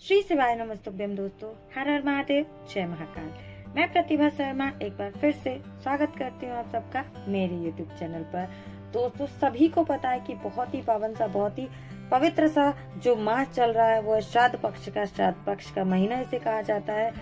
श्री शिवाय नमस्तुभ्यम दोस्तों, हर हर महादेव, जय महाकाल। मैं प्रतिभा शर्मा एक बार फिर से स्वागत करती हूँ आप सबका मेरे YouTube चैनल पर। दोस्तों, सभी को पता है कि बहुत ही पावन सा, बहुत ही पवित्र सा जो मास चल रहा है वो है श्राद्ध पक्ष का। श्राद्ध पक्ष का महीना इसे कहा जाता है।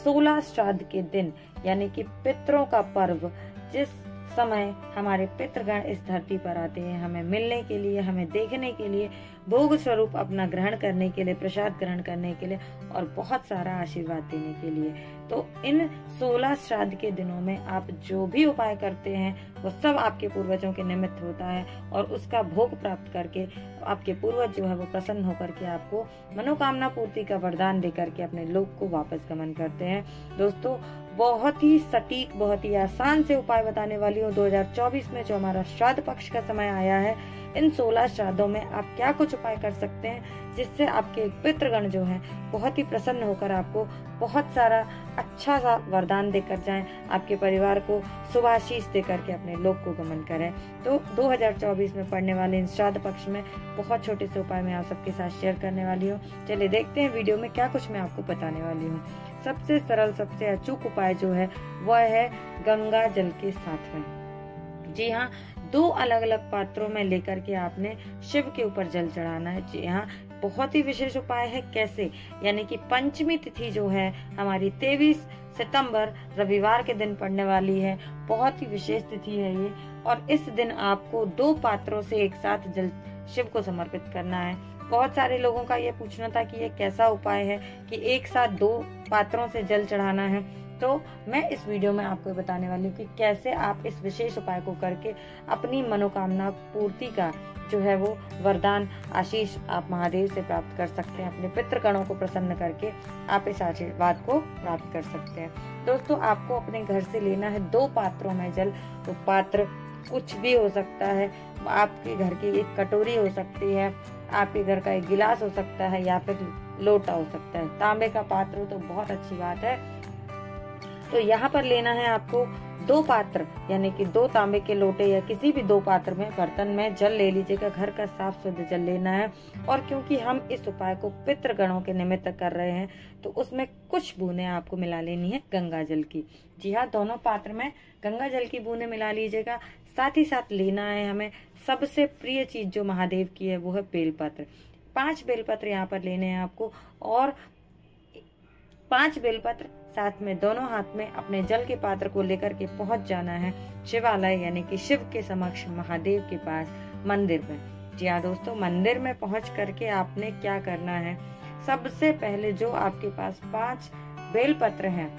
16 श्राद्ध के दिन यानी कि पितरों का पर्व, जिस समय हमारे पितृगण इस धरती पर आते हैं हमें मिलने के लिए, हमें देखने के लिए, भोग स्वरूप अपना ग्रहण करने के लिए, प्रसाद ग्रहण करने के लिए और बहुत सारा आशीर्वाद देने के लिए। तो इन 16 श्राद्ध के दिनों में आप जो भी उपाय करते हैं वो सब आपके पूर्वजों के निमित्त होता है और उसका भोग प्राप्त करके आपके पूर्वज जो है वो प्रसन्न होकर के आपको मनोकामना पूर्ति का वरदान देकर के अपने लोक को वापस गमन करते हैं। दोस्तों, बहुत ही सटीक, बहुत ही आसान से उपाय बताने वाली हूँ। 2024 में जो हमारा श्राद्ध पक्ष का समय आया है, इन 16 श्राद्धों में आप क्या कुछ उपाय कर सकते हैं जिससे आपके पितृगण जो हैं बहुत ही प्रसन्न होकर आपको बहुत सारा अच्छा सा वरदान देकर जाएं, आपके परिवार को शुभाशीष देकर के अपने लोक को गमन करें। तो 2024 में पड़ने वाले इन श्राद्ध पक्ष में बहुत छोटे से उपाय मैं आप सबके साथ शेयर करने वाली हूँ। चलिए देखते हैं वीडियो में क्या कुछ मैं आपको बताने वाली हूँ। सबसे सरल, सबसे अचूक उपाय जो है वह है गंगा जल के साथ में। जी हाँ, 2 अलग अलग पात्रों में लेकर के आपने शिव के ऊपर जल चढ़ाना है। जी हाँ, बहुत ही विशेष उपाय है। कैसे? यानी कि पंचमी तिथि जो है हमारी 23 सितंबर रविवार के दिन पड़ने वाली है। बहुत ही विशेष तिथि है ये और इस दिन आपको 2 पात्रों से एक साथ जल शिव को समर्पित करना है। बहुत सारे लोगों का ये पूछना था कि ये कैसा उपाय है कि एक साथ 2 पात्रों से जल चढ़ाना है। तो मैं इस वीडियो में आपको बताने वाली हूँ कि कैसे आप इस विशेष उपाय को करके अपनी मनोकामना पूर्ति का जो है वो वरदान, आशीष आप महादेव से प्राप्त कर सकते हैं। अपने पितृगणों को प्रसन्न करके आप इस आशीर्वाद को प्राप्त कर सकते हैं। दोस्तों, आपको अपने घर से लेना है 2 पात्रों में जल। तो पात्र कुछ भी हो सकता है, आपके घर की एक कटोरी हो सकती है, आपके घर का एक गिलास हो सकता है या फिर लोटा हो सकता है। तांबे का पात्र हो तो बहुत अच्छी बात है। तो यहाँ पर लेना है आपको 2 पात्र यानी कि 2 तांबे के लोटे या किसी भी 2 पात्र में, बर्तन में जल ले लीजिएगा। घर का साफ शुद्ध जल लेना है। और क्योंकि हम इस उपाय को पितृगणों के निमित्त कर रहे हैं तो उसमें कुछ बूंदें आपको मिला लेनी है गंगा जल की। जी हाँ, दोनों पात्र में गंगा जल की बूंदें मिला लीजिएगा। साथ ही साथ लेना है हमें सबसे प्रिय चीज जो महादेव की है वो है बेलपत्र। 5 बेलपत्र यहाँ पर लेने हैं आपको और 5 बेलपत्र साथ में दोनों हाथ में अपने जल के पात्र को लेकर के पहुंच जाना है शिवालय यानी कि शिव के समक्ष, महादेव के पास, मंदिर में। जी हाँ दोस्तों, मंदिर में पहुंच करके आपने क्या करना है, सबसे पहले जो आपके पास 5 बेलपत्र हैं,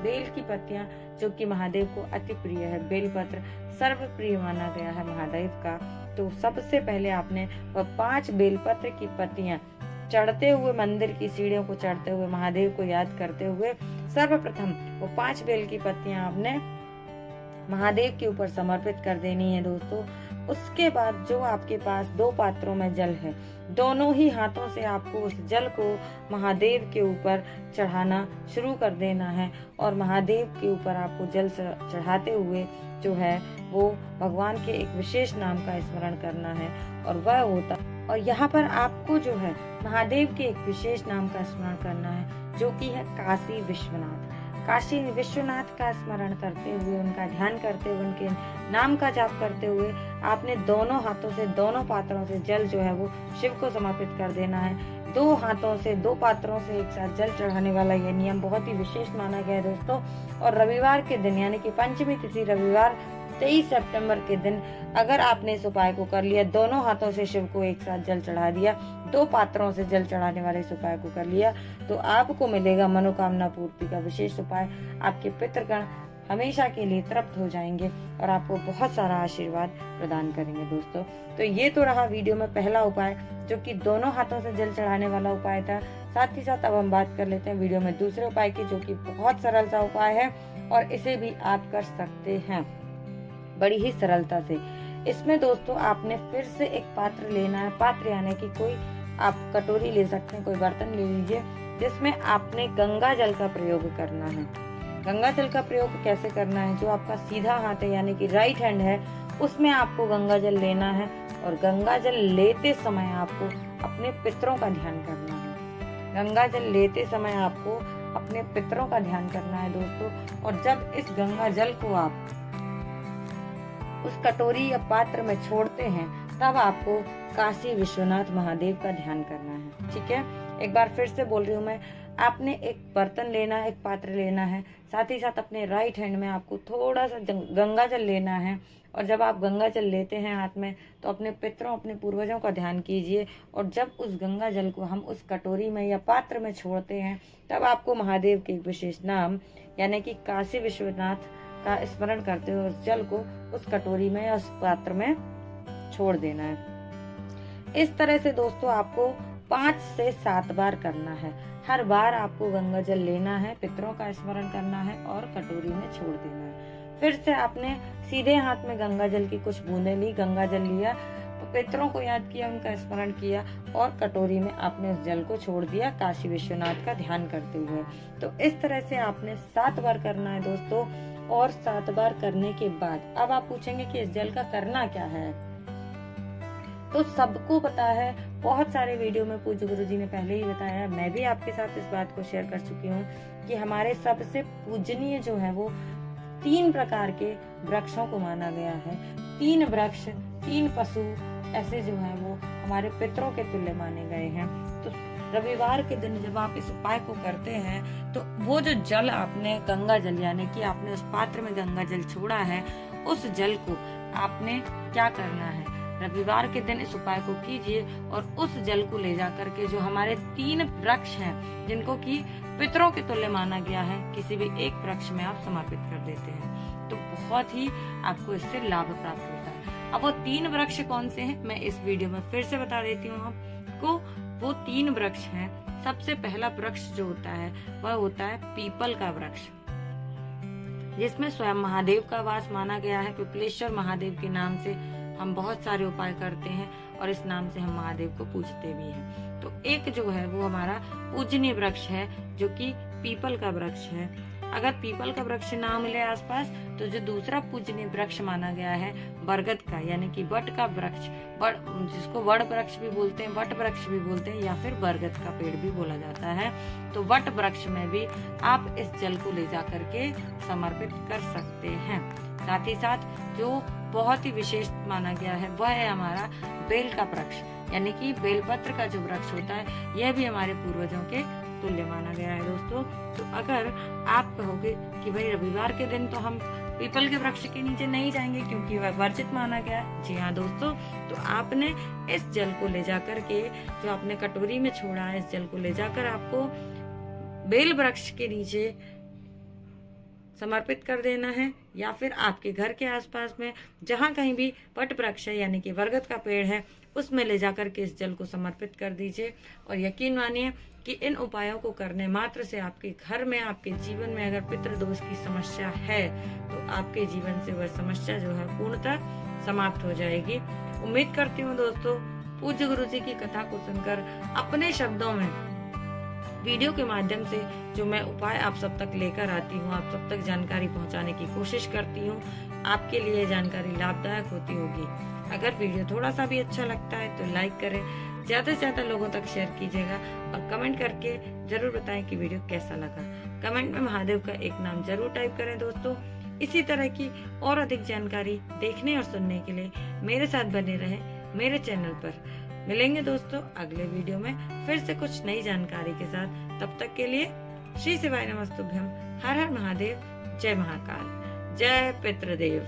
बेल की पत्तियां जो कि महादेव को अति प्रिय है, बेलपत्र सर्व प्रिय माना गया है महादेव का। तो सबसे पहले आपने वह 5 बेलपत्र की पत्तियां चढ़ते हुए, मंदिर की सीढ़ियों को चढ़ते हुए, महादेव को याद करते हुए सर्वप्रथम वो 5 बेल की पत्तियां आपने महादेव के ऊपर समर्पित कर देनी है दोस्तों। उसके बाद जो आपके पास 2 पात्रों में जल है, दोनों ही हाथों से आपको उस जल को महादेव के ऊपर चढ़ाना शुरू कर देना है और महादेव के ऊपर आपको जल चढ़ाते हुए जो है वो भगवान के एक विशेष नाम का स्मरण करना है और वह होता, और यहाँ पर आपको जो है महादेव के एक विशेष नाम का स्मरण करना है जो कि है काशी विश्वनाथ। काशी विश्वनाथ का स्मरण करते हुए, उनका ध्यान करते हुए, उनके नाम का जाप करते हुए आपने दोनों हाथों से, दोनों पात्रों से जल जो है वो शिव को समर्पित कर देना है। 2 हाथों से, 2 पात्रों से एक साथ जल चढ़ाने वाला यह नियम बहुत ही विशेष माना गया है दोस्तों। और रविवार के दिन यानी कि पंचमी तिथि रविवार 23 सितंबर के दिन अगर आपने इस उपाय को कर लिया, दोनों हाथों से शिव को एक साथ जल चढ़ा दिया, 2 पात्रों से जल चढ़ाने वाले इस उपाय को कर लिया, तो आपको मिलेगा मनोकामना पूर्ति का विशेष उपाय। आपके पितृगण हमेशा के लिए तृप्त हो जाएंगे और आपको बहुत सारा आशीर्वाद प्रदान करेंगे दोस्तों। तो ये तो रहा वीडियो में पहला उपाय जो कि दोनों हाथों से जल चढ़ाने वाला उपाय था। साथ ही साथ अब हम बात कर लेते हैं वीडियो में दूसरे उपाय की, जो कि बहुत सरल सा उपाय है और इसे भी आप कर सकते हैं बड़ी ही सरलता से। इसमें दोस्तों आपने फिर से एक पात्र लेना है। पात्र यानी कि कोई आप कटोरी ले सकते हैं, कोई बर्तन ले लीजिए जिसमें आपने गंगा जल का प्रयोग करना है। गंगा जल का प्रयोग कैसे करना है, जो आपका सीधा हाथ है यानी कि राइट हैंड है उसमें आपको गंगा जल लेना है और गंगा जल लेते समय आपको अपने पितरों का ध्यान करना है। गंगा जल लेते समय आपको अपने पितरों का ध्यान करना है दोस्तों। और जब इस गंगा जल को आप उस कटोरी या पात्र में छोड़ते हैं तब आपको काशी विश्वनाथ महादेव का ध्यान करना है। ठीक है, एक बार फिर से बोल रही हूँ मैं, आपने एक बर्तन लेना है, एक पात्र लेना है, साथ ही साथ अपने राइट हैंड में आपको थोड़ा सा गंगा जल लेना है। और जब आप गंगा जल लेते हैं हाथ में तो अपने पितरों, अपने पूर्वजों का ध्यान कीजिए। और जब उस गंगा जल को हम उस कटोरी में या पात्र में छोड़ते हैं तब आपको महादेव के एक विशेष नाम यानी कि काशी विश्वनाथ का स्मरण करते हुए उस जल को उस कटोरी में या उस पात्र में छोड़ देना है। इस तरह से दोस्तों आपको 5 से 7 बार करना है। हर बार आपको गंगा जल लेना है, पितरों का स्मरण करना है और कटोरी में छोड़ देना है। फिर से आपने सीधे हाथ में गंगा जल की कुछ बूंदें ली, गंगा जल लिया, पितरों को याद किया, उनका स्मरण किया और कटोरी में आपने उस जल को छोड़ दिया काशी विश्वनाथ का ध्यान करते हुए। तो इस तरह से आपने 7 बार करना है दोस्तों। और 7 बार करने के बाद अब आप पूछेंगे कि इस जल का करना क्या है, तो सबको पता है, बहुत सारे वीडियो में पूज्य गुरुजी ने पहले ही बताया, मैं भी आपके साथ इस बात को शेयर कर चुकी हूँ कि हमारे सबसे पूजनीय जो है वो 3 प्रकार के वृक्षों को माना गया है। 3 वृक्ष, 3 पशु ऐसे जो है वो हमारे पितरों के तुल्य माने गए हैं। तो रविवार के दिन जब आप इस उपाय को करते हैं तो वो जो जल आपने गंगा जल यानी कि आपने उस पात्र में गंगा जल छोड़ा है, उस जल को आपने क्या करना है, रविवार के दिन इस उपाय को कीजिए और उस जल को ले जाकर के जो हमारे 3 वृक्ष हैं जिनको कि पितरों के तुल्य माना गया है, किसी भी एक वृक्ष में आप समर्पित कर देते हैं तो बहुत ही आपको इससे लाभ प्राप्त होता है। अब वो 3 वृक्ष कौन से हैं मैं इस वीडियो में फिर से बता देती हूँ आपको। वो 3 वृक्ष हैं। सबसे पहला वृक्ष जो होता है वह होता है पीपल का वृक्ष, जिसमें स्वयं महादेव का वास माना गया है। पिपलेश्वर महादेव के नाम से हम बहुत सारे उपाय करते हैं और इस नाम से हम महादेव को पूजते भी हैं। तो एक जो है वो हमारा पूजनीय वृक्ष है जो कि पीपल का वृक्ष है। अगर पीपल का वृक्ष ना मिले आसपास तो जो दूसरा पूजनीय वृक्ष माना गया है बरगद का यानी कि वट का वृक्ष, जिसको वड़ वृक्ष भी बोलते हैं, वट वृक्ष भी बोलते हैं या फिर बरगद का पेड़ भी बोला जाता है। तो वट वृक्ष में भी आप इस जल को ले जा करके समर्पित कर सकते हैं। साथ ही साथ जो बहुत ही विशेष माना गया है वह है हमारा बेल का वृक्ष यानी कि बेलपत्र का जो वृक्ष होता है, यह भी हमारे पूर्वजों के तुल्य माना गया है दोस्तों। तो अगर आप कहोगे कि भाई रविवार के दिन तो हम पीपल के वृक्ष के नीचे नहीं जाएंगे क्योंकि वह वर्जित माना गया है, जी हाँ दोस्तों, तो आपने इस जल को ले जाकर के जो आपने कटोरी में छोड़ा है, इस जल को ले जाकर आपको बेल वृक्ष के नीचे समर्पित कर देना है या फिर आपके घर के आसपास में जहाँ कहीं भी वट वृक्ष है यानी कि बरगद का पेड़ है उसमें ले जाकर के इस जल को समर्पित कर दीजिए। और यकीन मानिए कि इन उपायों को करने मात्र से आपके घर में, आपके जीवन में अगर पितृदोष की समस्या है तो आपके जीवन से वह समस्या जो है पूर्णतः समाप्त हो जाएगी। उम्मीद करती हूँ दोस्तों पूज्य गुरुजी की कथा को सुनकर अपने शब्दों में वीडियो के माध्यम से जो मैं उपाय आप सब तक लेकर आती हूँ, आप सब तक जानकारी पहुँचाने की कोशिश करती हूँ, आपके लिए जानकारी लाभदायक होती होगी। अगर वीडियो थोड़ा सा भी अच्छा लगता है तो लाइक करें, ज्यादा से ज्यादा लोगों तक शेयर कीजिएगा और कमेंट करके जरूर बताएं कि वीडियो कैसा लगा। कमेंट में महादेव का एक नाम जरूर टाइप करें दोस्तों। इसी तरह की और अधिक जानकारी देखने और सुनने के लिए मेरे साथ बने रहें मेरे चैनल पर। मिलेंगे दोस्तों अगले वीडियो में फिर से कुछ नई जानकारी के साथ। तब तक के लिए श्री शिवाय नमस्तुभ्यम। हर हर महादेव। जय महाकाल। जय पितृदेव।